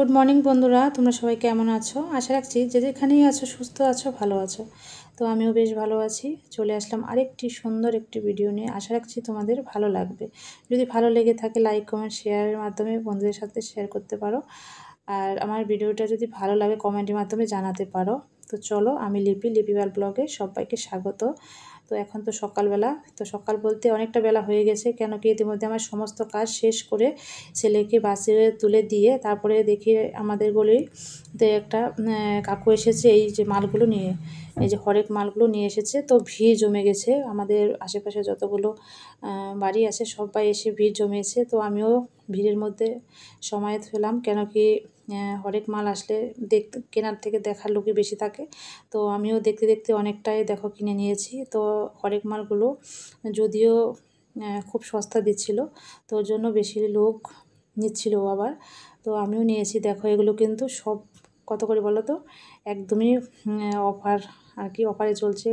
Good morning বন্ধুরা, তোমরা সবাই কেমন আছো? আশা রাখছি যে যেখানেই আছো সুস্থ আছো, ভালো আছো। তো আমিও বেশ ভালো আছি। চলে আসলাম আরেকটি সুন্দর একটি ভিডিও নিয়ে। আশা রাখছি তোমাদের ভালো লাগবে। যদি ভালো লেগে থাকে লাইক কমেন্ট শেয়ারের মাধ্যমে বন্ধুদের সাথে শেয়ার করতে পারো। আর আমার ভিডিওটা যদি ভালো লাগে কমেন্টের মাধ্যমে জানাতে পারো। তো চলো, আমি লিপিওয়াল ব্লগে সবাইকে স্বাগত। তো এখন তো সকালবেলা, তো সকাল বলতে অনেকটা বেলা হয়ে গেছে, কেন কি ইতিমধ্যে আমার সমস্ত কাজ শেষ করে ছেলেকে বাসে তুলে দিয়ে তারপরে দেখি আমাদের গলিতে একটা কাকু এসেছে এই যে মালগুলো নিয়ে, এই যে হরেক মালগুলো নিয়ে এসেছে। তো ভিড় জমে গেছে, আমাদের আশেপাশে যতগুলো বাড়ি আছে সবাই এসে ভিড় জমেছে। তো আমিও ভিড়ের মধ্যে সমায়েত হলাম, কেন কি হরেক মাল আসলে দেখতে কেনার থেকে দেখার লোকই বেশি থাকে। তো আমিও দেখতে দেখতে অনেকটাই দেখো কিনে নিয়েছি। তো হরেক মালগুলো যদিও খুব সস্তা দিচ্ছিল, তো ওর জন্য বেশি লোক নিচ্ছিল আবার। তো আমিও নিয়েছি। দেখো এগুলো কিন্তু সব কত করে বলো তো? একদমই অফার আর কি, অফারে চলছে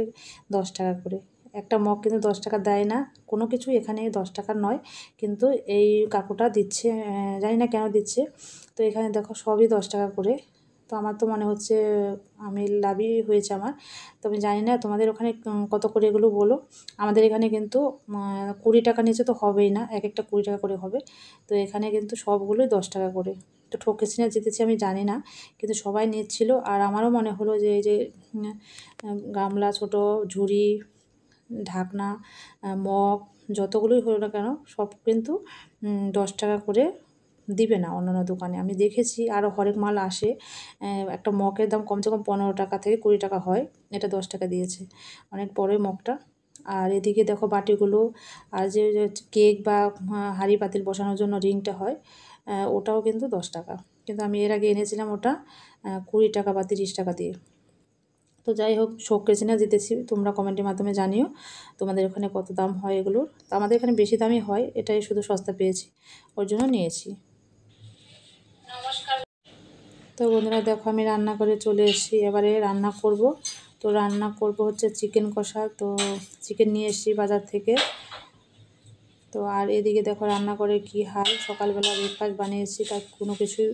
10 টাকা করে। একটা মগ কিন্তু 10 টাকা দেয় না, কোনো কিছু এখানে 10 টাকার নয়, কিন্তু এই কাকুটা দিচ্ছে, জানি না কেন দিচ্ছে। তো এখানে দেখো সবই 10 টাকা করে। তো আমার তো মনে হচ্ছে আমি লাভই হয়েছে আমার। তো আমি জানি না তোমাদের ওখানে কত করে এগুলো বলো। আমাদের এখানে কিন্তু 20 টাকা নিচে তো হবেই না, এক একটা 20 টাকা করে হবে। তো এখানে কিন্তু সবগুলোই 10 টাকা করে। তো ঠকেছি না জিতেছি আমি জানি না, কিন্তু সবাই নিচ্ছিল। আর আমারও মনে হলো যে এই যে গামলা, ছোট ঝুড়ি, ঢাকনা, মগ যতগুলোই হলো না কেন সব কিন্তু 10 টাকা করে দিবে না অন্যান্য দোকানে। আমি দেখেছি আরও হরেক মাল আসে, একটা মগের দাম কমসে কম 15 টাকা থেকে 20 টাকা হয়, এটা 10 টাকা দিয়েছে, অনেক বড়ই মগটা। আর এদিকে দেখো বাটিগুলো, আর যে কেক বা হাঁড়ি পাতিল বসানোর জন্য রিংটা হয়, ওটাও কিন্তু 10 টাকা। কিন্তু আমি এর আগে এনেছিলাম ওটা 20 টাকা বা 30 টাকা দিয়ে। তো যাই হোক, শোকেছি না জিতেছি, তোমরা কমেন্টের মাধ্যমে জানিও তোমাদের ওখানে কত দাম হয় এগুলোর। তো আমাদের এখানে বেশি দামই হয়, এটাই শুধু সস্তা পেয়েছি, ওর জন্য নিয়েছি। তো বন্ধুরা দেখো, আমি রান্না করে চলে এসেছি, এবারে রান্না করব। তো রান্না করব হচ্ছে চিকেন কষা। তো চিকেন নিয়ে এসেছি বাজার থেকে। তো আর এদিকে দেখো রান্না করে কি হাল, সকালবেলা ব্রেকফাস্ট বানিয়েছি, তার কোনো কিছুই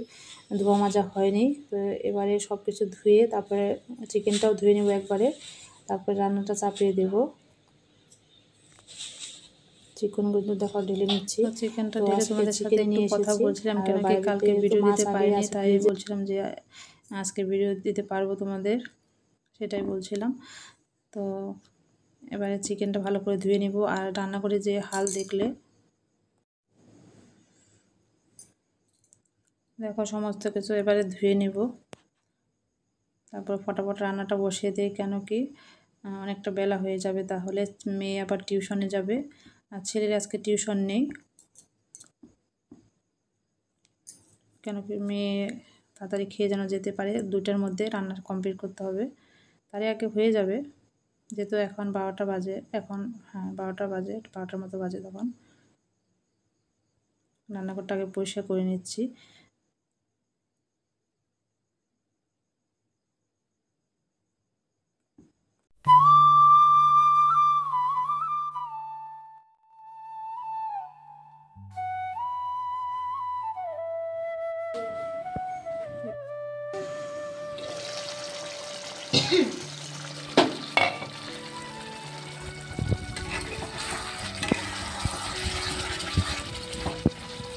ধোয়া মাজা হয়নি। তো এবারে সব কিছু ধুয়ে তারপরে চিকেনটাও ধুয়ে নেব একবারে, তারপরে রান্নাটা চাপিয়ে দেব। চিকেনগুলো দেখো ঢেলে নিচ্ছি। চিকেনটা তো ঢেলে আজকে তোমাদের সাথে চিকেন একটু নিয়ে কথা এসেছি, বলছিলাম, আর কেন কি বাড়িতে কালকে একটু ভিডিও মাছ দিতে আগেই পারিনি, আছে তাই ফ্রিজে। বলছিলাম যে আজকে ভিডিও দিতে পারবো তোমাদের, সেটাই বলছিলাম। তো এবারে চিকেনটা ভালো করে ধুয়ে নিব। আর রান্না করে যে হাল দেখলে, দেখো সমস্ত কিছু এবারে ধুয়ে নিব, তারপর ফটাফট রান্নাটা বসিয়ে দিই, কেন কি অনেকটা বেলা হয়ে যাবে, তাহলে মেয়ে আবার টিউশনে যাবে। আর ছেলের আজকে টিউশন নেই, কেন কি মেয়ে তাড়াতাড়ি খেয়ে যেন যেতে পারে। 2টার মধ্যে রান্না কমপ্লিট করতে হবে, তারই আগে হয়ে যাবে, যেহেতু এখন 12টা বাজে। এখন হ্যাঁ 12টা বাজে, 12টার মতো বাজে। তখন রান্নাঘরটা আগে পরিষ্কার করে নিচ্ছি।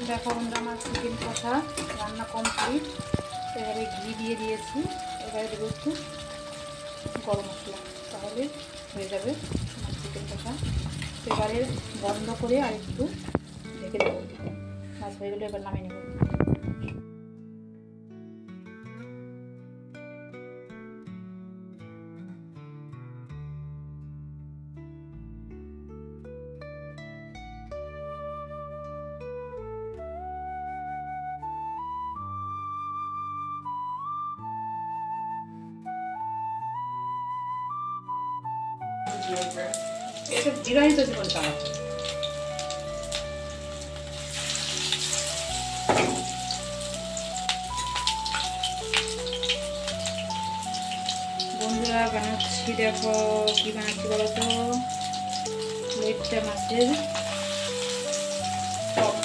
দেখো বন্ধুরা, আমার চিকেন কষা রান্না কমপ্লিট। এবারে ঘি দিয়ে দিয়েছি, এবারে দেবো একটু গরম মশলা, তাহলে হয়ে যাবে আমার চিকেন কষা। এবারে বন্ধ করে আর একটু ঢেকে দেবো, মাছ হয়ে গেলে এবার নামিয়ে নেব। এসব জিরাই তো জীবন তারা। বন্ধুরা বানাচ্ছি, দেখো কি বানাচ্ছি বলো তো, লেটটা মাছের টক।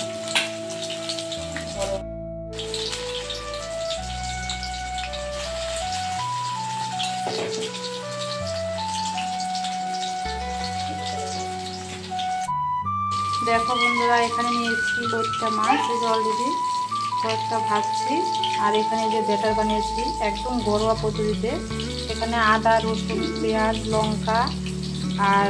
দেখো বন্ধুরা, এখানে নিয়েছি লইট্টা মাছ, এই যে অলরেডি কয়েকটা ভাজছি। আর এখানে যে ব্যাটার বানিয়েছি একদম ঘরোয়া পদ্ধতিতে। এখানে আদা, রসুন, পেঁয়াজ, লঙ্কা আর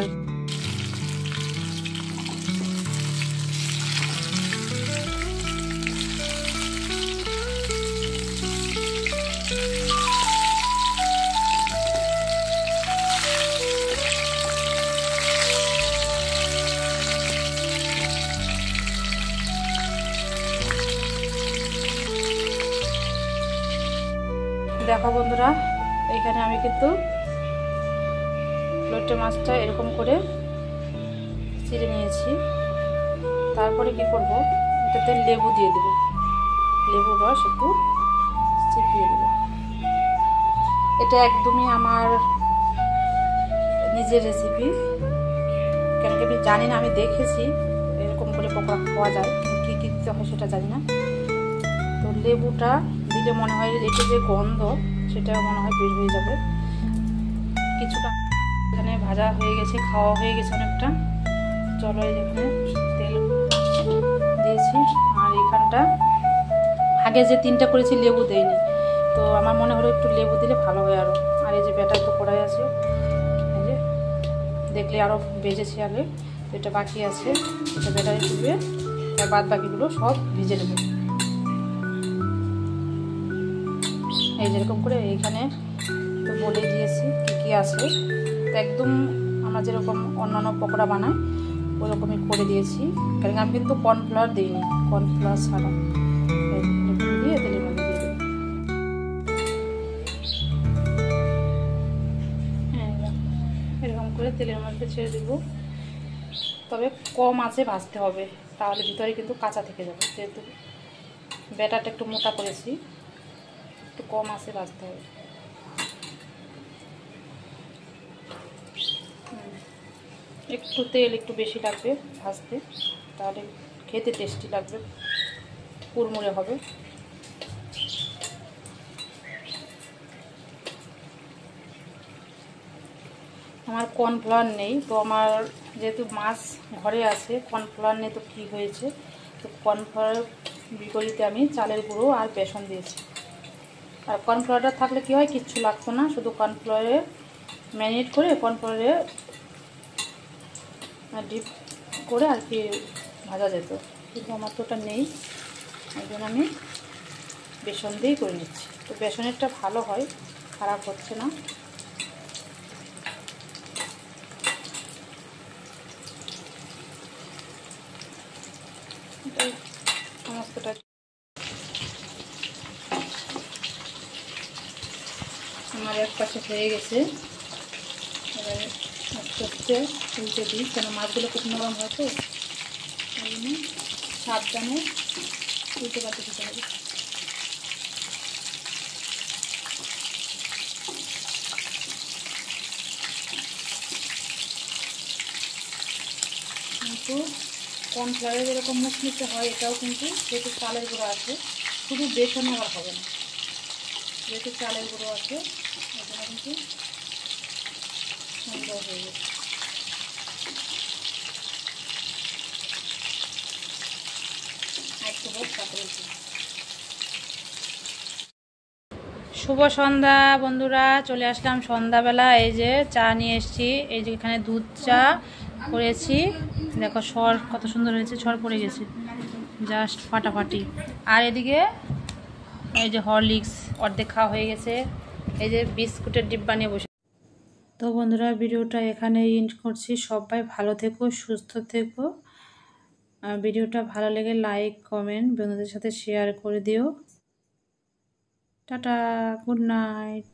দেখো বন্ধুরা, এখানে আমি কিন্তু লইট্টা মাছটা এরকম করে চিড়ে নিয়েছি। তারপরে কি করব, এটাতে লেবু দিয়ে দেব, লেবুর রস একটু চিপিয়ে দেব। এটা একদমই আমার নিজের রেসিপি, কেন কি আমি জানি না, আমি দেখেছি এরকম করে পকোড়া খাওয়া যায়, কী কী দিতে হয় সেটা জানি না। তো লেবুটা দিলে মনে হয় এটা যে গন্ধ সেটা মনে হয় বের হয়ে যাবে। কিছুটা এখানে ভাজা হয়ে গেছে, খাওয়া হয়ে গেছে অনেকটা। চলো, এখানে তেল দিয়েছি। আর এখানটা আগে যে 3টা করেছি লেবু দেয়নি, তো আমার মনে হলো একটু লেবু দিলে ভালো হয় আরও। আর এই যে ব্যাটার তো কড়াই আছে, এই যে দেখলে আরও ভেজেছি আগে, তো এটা বাকি আছে, এটা ব্যাটারে দিবে, আর বাদ বাকিগুলো সব ভিজে নেবে। এই যেরকম করে এইখানে তো বলে দিয়েছি কী কী আছে। তো একদম আমরা যেরকম অন্যান্য পকোড়া বানাই ওরকমই করে দিয়েছি, কারণ আমি কিন্তু কর্নফ্লাওয়ার দিইনি, কর্নফ্লাওয়ার ছাড়া দিয়ে তেলের মধ্যে দিয়ে দেবো। হ্যাঁ, এরকম করে তেলের মধ্যে ছেড়ে দেবো, তবে কম আঁচে ভাজতে হবে, তাহলে ভিতরে কিন্তু কাঁচা থেকে যাবে। যেহেতু ব্যাটারটা একটু মোটা করেছি, একটু কম আঁচে ভাজতে হবে। একটু তেল একটু বেশি লাগবে ভাজতে, তাহলে খেতে টেস্টি লাগবে, কুড়মুড়ে হবে। আমার কর্নফ্লাওয়ার নেই, তো আমার যেহেতু মাছ ঘরে আছে, কর্নফ্লাওয়ার নেই, তো কী হয়েছে, তো কর্নফ্লাওয়ারের বিপরীতে আমি চালের গুঁড়ো আর বেসন দিয়েছি। আর কর্নফ্লাওয়ারটা থাকলে কী হয়, কিচ্ছু লাগতো না, শুধু কর্নফ্লাওয়ারে ম্যারিনেট করে কর্নফ্লাওয়ারে ডিপ করে আর কি ভাজা যেত, কিন্তু আমার তো ওটা নেই, এই জন্য আমি বেসন দিয়েই করে নিচ্ছি। তো বেসনেরটা ভালো হয়, খারাপ হচ্ছে না। এটাই সমস্তটা আমার এক পাশে হয়ে গেছে। এবারে আস্তে আস্তে উল্টে দিই, কেন মাছগুলো খুব নরম হয়, তো ওই জন্য সাবধানে উল্টে পাল্টে দিতে হবে। কিন্তু কর্নফ্লাওয়ারে যেরকম মুচমুচে হয়, এটাও কিন্তু যেহেতু চালের গুঁড়ো আছে, শুধু বেসন আবার হবে না, যেহেতু চালের গুঁড়ো আছে এখানে কিন্তু সুন্দর হয়ে গেছে। একটু হোক, তারপরে শুভ সন্ধ্যা বন্ধুরা, চলে আসলাম সন্ধ্যাবেলা। এই যে চা নিয়ে এসেছি, এই যে এখানে দুধ চা করেছি, দেখো সর কত সুন্দর হয়েছে, সর পড়ে গেছে জাস্ট ফাটাফাটি। আর এদিকে এই যে হরলিক্স অর্ধেক খাওয়া হয়ে গেছে, এই যে বিস্কুটের ডিব্বা নিয়ে বসে। তো বন্ধুরা, ভিডিওটা এখানে এন্ড করছি। সবাই ভালো থেকো, সুস্থ থেকো। ভিডিওটা ভালো লেগে লাইক, কমেন্ট, বন্ধুদের সাথে শেয়ার করে দিও। Tata, good night.